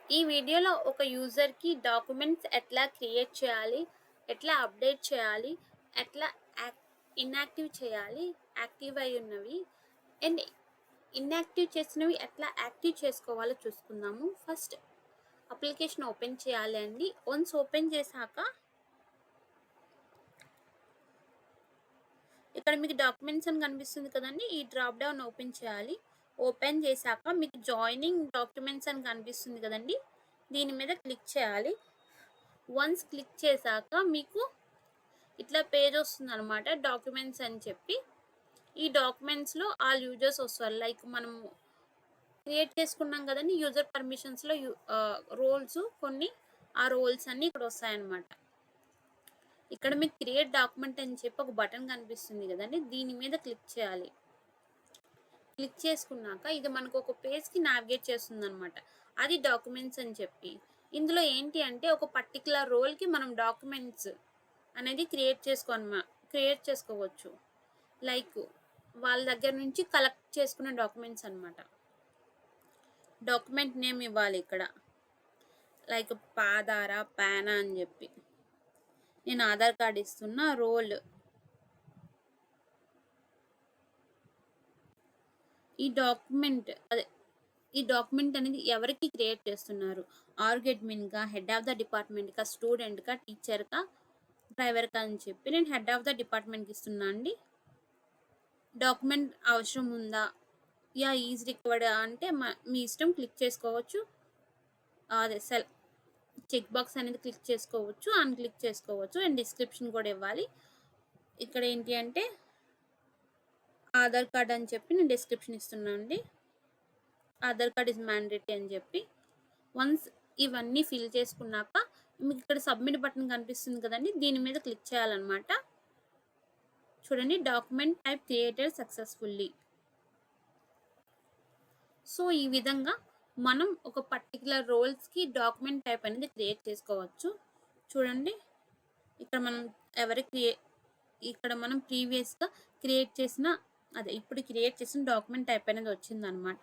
ఈ వీడియోలో ఒక యూజర్‌కి డాక్యుమెంట్స్ ఎట్లా క్రియేట్ చేయాలి, ఎట్లా అప్డేట్ చేయాలి, ఎట్లా యాక్ ఇన్‌యాక్టివ్ చేయాలి, యాక్టివ్ అయి ఉన్నవి అండ్ ఇన్‌యాక్టివ్ చేసినవి ఎట్లా యాక్టివ్ చేసుకోవాలో చూసుకుందాము. ఫస్ట్ అప్లికేషన్ ఓపెన్ చేయాలి అండి. వన్స్ ఓపెన్ చేశాక ఇక్కడ మీకు డాక్యుమెంట్స్ అని కనిపిస్తుంది కదండీ! ఈ డ్రాప్ డౌన్ ఓపెన్ చేయాలి. ఓపెన్ చేశాక మీకు జాయినింగ్ డాక్యుమెంట్స్ అని కనిపిస్తుంది కదండీ! దీని మీద క్లిక్ చేయాలి. వన్స్ క్లిక్ చేశాక మీకు ఇట్లా పేజ్ వస్తుందనమాట డాక్యుమెంట్స్ అని చెప్పి. ఈ డాక్యుమెంట్స్‌లో ఆల్ యూజర్స్ వస్తారు. లైక్ మనము క్రియేట్ చేసుకున్నాం కదండీ! యూజర్ పర్మిషన్స్‌లో రోల్స్ కొన్ని ఆ రోల్స్ అన్నీ ఇక్కడ వస్తాయన్నమాట. ఇక్కడ మీకు క్రియేట్ డాక్యుమెంట్ అని చెప్పి ఒక బటన్ కనిపిస్తుంది కదండీ! దీని మీద క్లిక్ చేయాలి. క్లిక్ చేసుకున్నాక ఇది మనకు ఒక పేజ్‌కి నావిగేట్ చేస్తుందనమాట. అది డాక్యుమెంట్స్ అని చెప్పి. ఇందులో ఏంటి అంటే ఒక పర్టిక్యులర్ రోల్‌కి మనం డాక్యుమెంట్స్ అనేది క్రియేట్ చేసుకోవచ్చు. లైక్ వాళ్ళ దగ్గర నుంచి కలెక్ట్ చేసుకున్న డాక్యుమెంట్స్ అనమాట. డాక్యుమెంట్ నేమ్ ఇవ్వాలి ఇక్కడ. లైక్ పాదారా, పానా అని చెప్పి. నేను ఆధార్ కార్డ్ ఇస్తున్నా. రోల్ ఈ డాక్యుమెంట్ అనేది ఎవరికి క్రియేట్ చేస్తున్నారు? ఆర్గ్-అడ్మిన్‌కా, హెడ్ ఆఫ్ ద డిపార్ట్మెంట్‌కా, స్టూడెంట్‌కా, టీచర్‌కా, డ్రైవర్‌కా అని చెప్పి నేను హెడ్ ఆఫ్ ద డిపార్ట్మెంట్‌కి ఇస్తున్నా అండి. డాక్యుమెంట్ అవసరం ఉందా? ఈజ్ రిక్వర్డ్ అంటే మీ ఇష్టం క్లిక్ చేసుకోవచ్చు. అదే చెక్ బాక్స్ అనేది క్లిక్ చేసుకోవచ్చు, అన్‌క్లిక్ చేసుకోవచ్చు అండ్ డిస్క్రిప్షన్ కూడా ఇవ్వాలి. ఇక్కడ ఏంటి అంటే ఆధార్ కార్డ్ అని చెప్పి నేను డిస్క్రిప్షన్ ఇస్తున్నాను అండి. ఆధార్ కార్డ్ ఇస్ మ్యాండేటరీ అని చెప్పి. వన్స్ ఇవన్నీ ఫిల్ చేసుకున్నాక మీకు ఇక్కడ సబ్మిట్ బటన్ కనిపిస్తుంది కదండి, దీని మీద క్లిక్ చేయాలన్నమాట. చూడండి, document type created successfully. So ఈ విధంగా మనం ఒక పర్టికులర్ రోల్స్కి డాక్యుమెంట్ టైప్ అనేది క్రియేట్ చేసుకోవచ్చు. చూడండి, ఇక్కడ మనం ప్రీవియస్గా ఇప్పుడు క్రియేట్ చేసిన డాక్యుమెంట్ టైప్ అనేది వచ్చిందనమాట.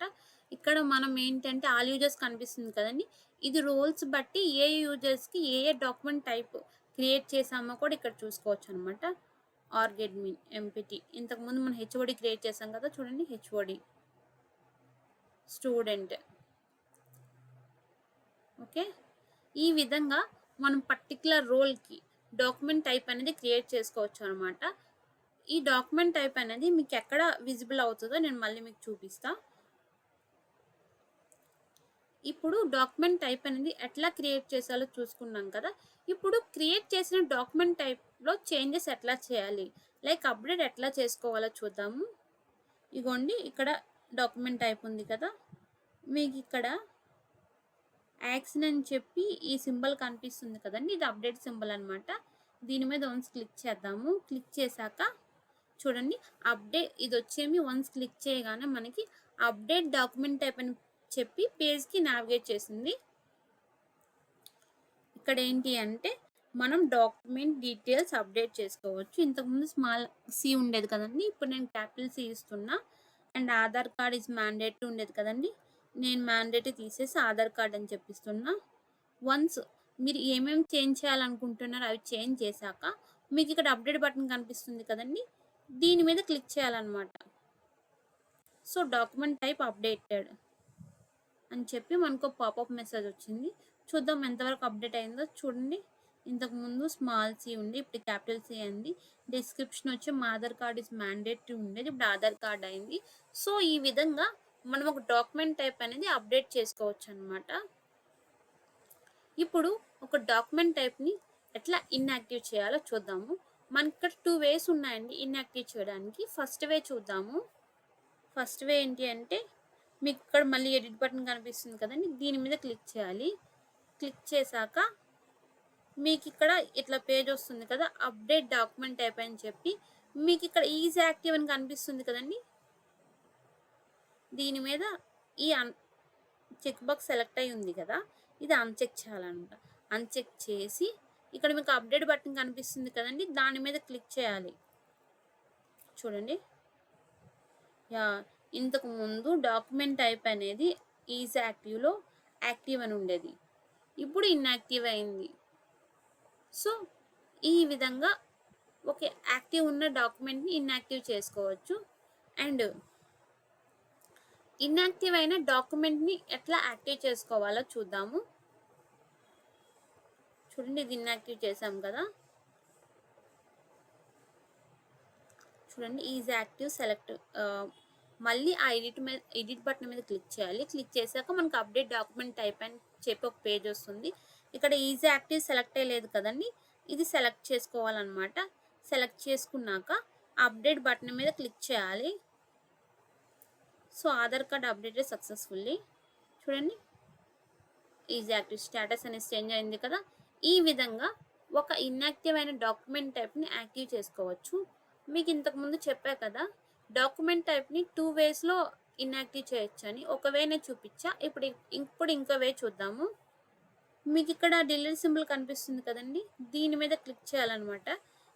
ఇక్కడ మనం ఏంటంటే ఆల్ యూజర్స్ కనిపిస్తుంది కదండి, ఇది రోల్స్ బట్టి ఏ యూజర్స్కి ఏ డాక్యుమెంట్ టైప్ క్రియేట్ చేసామో కూడా ఇక్కడ చూసుకోవచ్చు అనమాట. ఆర్గ్-అడ్మిన్, ఎంపిటీ, ఇంతకుముందు మనం హెచ్ఓడి క్రియేట్ చేసాం కదా, చూడండి హెచ్ఓడి, స్టూడెంట్. ఓకే, ఈ విధంగా మనం పర్టికులర్ రోల్కి డాక్యుమెంట్ టైప్ అనేది క్రియేట్ చేసుకోవచ్చు అనమాట. ఈ డాక్యుమెంట్ టైప్ అనేది మీకు ఎక్కడ విజిబుల్ అవుతుందో నేను మళ్ళీ మీకు చూపిస్తా. ఇప్పుడు డాక్యుమెంట్ టైప్ అనేది ఎట్లా క్రియేట్ చేసాలో చూసుకున్నాం కదా. ఇప్పుడు క్రియేట్ చేసిన డాక్యుమెంట్ టైప్లో చేంజెస్ ఎట్లా చేయాలి, లైక్ అప్డేట్ ఎట్లా చేసుకోవాలో చూద్దాము. ఇగోండి, ఇక్కడ డాక్యుమెంట్ టైప్ ఉంది కదా, మీకు ఇక్కడ యాక్షన్ అని చెప్పి ఈ సింబల్ కనిపిస్తుంది కదండి, ఇది అప్డేట్ సింబల్ అనమాట. దీని మీద వన్స్ క్లిక్ చేద్దాము. క్లిక్ చేశాక చూడండి, ఇది వచ్చేమి వన్స్ క్లిక్ చేయగానే మనకి అప్డేట్ డాక్యుమెంట్ టైప్ అని చెప్పి పేజ్కి నావిగేట్ చేసింది. ఇక్కడ ఏంటి అంటే మనం డాక్యుమెంట్ డీటెయిల్స్ అప్డేట్ చేసుకోవచ్చు. ఇంతకుముందు స్మాల్ సి ఉండేది కదండి, ఇప్పుడు నేను క్యాపిటల్ సి ఇస్తున్నా. And Aadhaar card is mandatory ఉండేది కదండి, నేను మ్యాండేటరీ తీసేసి ఆధార్ కార్డ్ అని చెప్పిస్తున్నా. వన్స్ మీరు ఏమేమి చేంజ్ చేయాలనుకుంటున్నారో అవి చేంజ్ చేశాక మీకు ఇక్కడ అప్డేట్ బటన్ కనిపిస్తుంది కదండి, దీని మీద క్లిక్ చేయాలన్నమాట. సో డాక్యుమెంట్ టైప్ అప్డేటెడ్ అని చెప్పి మనకు పాపప్ మెసేజ్ వచ్చింది. చూద్దాం ఎంతవరకు అప్డేట్ అయిందో. చూడండి, ఇంతకుముందు స్మాల్ సి ఉంది, ఇప్పుడు క్యాపిటల్ సి అయింది. డిస్క్రిప్షన్ వచ్చి మా ఆధార్ కార్డ్ ఇస్ మ్యాండేటరీ ఉండేది, ఇప్పుడు ఆధార్ కార్డ్ అయింది. సో ఈ విధంగా మనం ఒక డాక్యుమెంట్ టైప్ అనేది అప్డేట్ చేసుకోవచ్చు అనమాట. ఇప్పుడు ఒక డాక్యుమెంట్ టైప్ని ఎట్లా ఇన్యాక్టివ్ చేయాలో చూద్దాము. మనకి ఇక్కడ 2 వేస్ ఉన్నాయండి ఇన్యాక్టివ్ చేయడానికి. ఫస్ట్ వే చూద్దాము. ఫస్ట్ వే ఏంటి అంటే మీకు ఇక్కడ మళ్ళీ ఎడిట్ బటన్ కనిపిస్తుంది కదండి, దీని మీద క్లిక్ చేయాలి. క్లిక్ చేశాక మీకు ఇక్కడ ఇట్లా పేజ్ వస్తుంది కదా, అప్డేట్ డాక్యుమెంట్ టైప్ అని చెప్పి. మీకు ఇక్కడ ఈజ్ యాక్టివ్ అని కనిపిస్తుంది కదండి, దీని మీద ఈ చెక్ బాక్స్ సెలెక్ట్ అయి ఉంది కదా, ఇది అన్చెక్ చేయాలన్నమాట. అన్చెక్ చేసి ఇక్కడ మీకు అప్డేట్ బటన్ కనిపిస్తుంది కదండి, దాని మీద క్లిక్ చేయాలి. చూడండి, ఇంతకు ముందు డాక్యుమెంట్ టైప్ అనేది ఈజ్ యాక్టివ్లో యాక్టివ్ అని ఉండేది. ఇప్పుడు ఇన్యాక్టివ్ అయింది. సో ఈ విధంగా ఒక యాక్టివ్ ఉన్న డాక్యుమెంట్ని ఇన్యాక్టివ్ చేసుకోవచ్చు. అండ్ ఇన్యాక్టివ్ అయిన డాక్యుమెంట్ని ఎట్లా యాక్టివ్ చేసుకోవాలో చూద్దాము. చూడండి, ఇది ఇన్యాక్టివ్ చేసాం కదా. చూడండి, ఈజ్ యాక్టివ్ సెలెక్ట్. మళ్ళీ ఆ ఎడిట్ బటన్ మీద క్లిక్ చేయాలి. క్లిక్ చేశాక మనకు అప్డేట్ డాక్యుమెంట్ టైప్ అని చెప్పి ఒక పేజ్ వస్తుంది. ఇక్కడ ఈజ్ యాక్టివ్ సెలెక్ట్ అయ్యలేదు కదండి, ఇది సెలెక్ట్ చేసుకోవాలన్నమాట. సెలెక్ట్ చేసుకున్నాక అప్డేట్ బటన్ మీద క్లిక్ చేయాలి. So Aadhaar card updated successfully. చూడండి, ఈజ్ యాక్టివ్ స్టేటస్ అనేది చేంజ్ అయింది కదా. ఈ విధంగా ఒక ఇన్యాక్టివ్ అయిన డాక్యుమెంట్ టైప్ని యాక్టివ్ చేసుకోవచ్చు. మీకు ఇంతకుముందు చెప్పా కదా, డాక్యుమెంట్ టైప్ని 2 వేస్లో ఇన్యాక్టివ్ చేయొచ్చు అని. ఒక వేనే చూపించా. ఇప్పుడు ఇంకో వే చూద్దాము. మీకు ఇక్కడ డిలీట్ సింబల్ కనిపిస్తుంది కదండి, దీని మీద క్లిక్ చేయాలన్నమాట.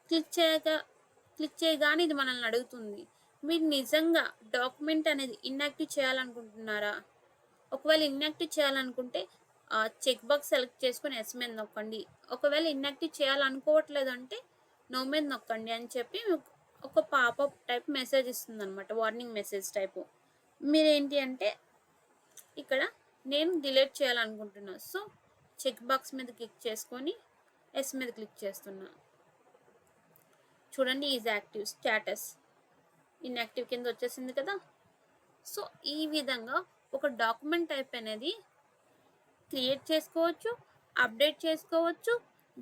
క్లిక్ చేయగానే ఇది మనల్ని అడుగుతుంది, మీరు నిజంగా డాక్యుమెంట్ అనేది ఇన్యాక్టివ్ చేయాలనుకుంటున్నారా? ఒకవేళ ఇన్యాక్టివ్ చేయాలనుకుంటే చెక్ బాక్స్ సెలెక్ట్ చేసుకొని ఎస్ మీద నొక్కండి. ఒకవేళ ఇన్యాక్టివ్ చేయాలనుకోవట్లేదు అంటే నో మీద నొక్కండి అని చెప్పి ఒక పాపప్ టైప్ మెసేజ్ ఇస్తుంది అనమాట, వార్నింగ్ మెసేజ్ టైపు. మీరేంటి అంటే ఇక్కడ నేను డిలీట్ చేయాలనుకుంటున్నా. సో చెక్ బాక్స్ మీద క్లిక్ చేసుకొని ఎస్ మీద క్లిక్ చేస్తున్నా. చూడండి, ఈజ్ యాక్టివ్ స్టేటస్ ఇన్యాక్టివ్ కింద వచ్చేసింది కదా. సో ఈ విధంగా ఒక డాక్యుమెంట్ టైప్ అనేది క్రియేట్ చేసుకోవచ్చు, అప్డేట్ చేసుకోవచ్చు,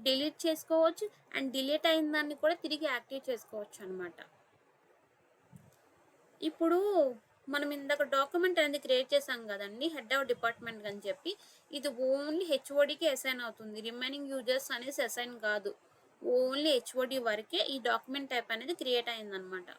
డిలీట్ చేసుకోవచ్చు, అండ్ డిలీట్ అయిన దాన్ని కూడా తిరిగి యాక్టివ్ చేసుకోవచ్చు అనమాట. ఇప్పుడు మనం ఇందాక డాక్యుమెంట్ అనేది క్రియేట్ చేసాం కదండి, హెడ్ ఆఫ్ డిపార్ట్మెంట్ అని చెప్పి, ఇది ఓన్లీ హెచ్ఓడికి అసైన్ అవుతుంది. రిమైనింగ్ యూజర్స్ అనేది అసైన్ కాదు. ఓన్లీ హెచ్ఓడి వరకే ఈ డాక్యుమెంట్ టైప్ అనేది క్రియేట్ అయిందనమాట.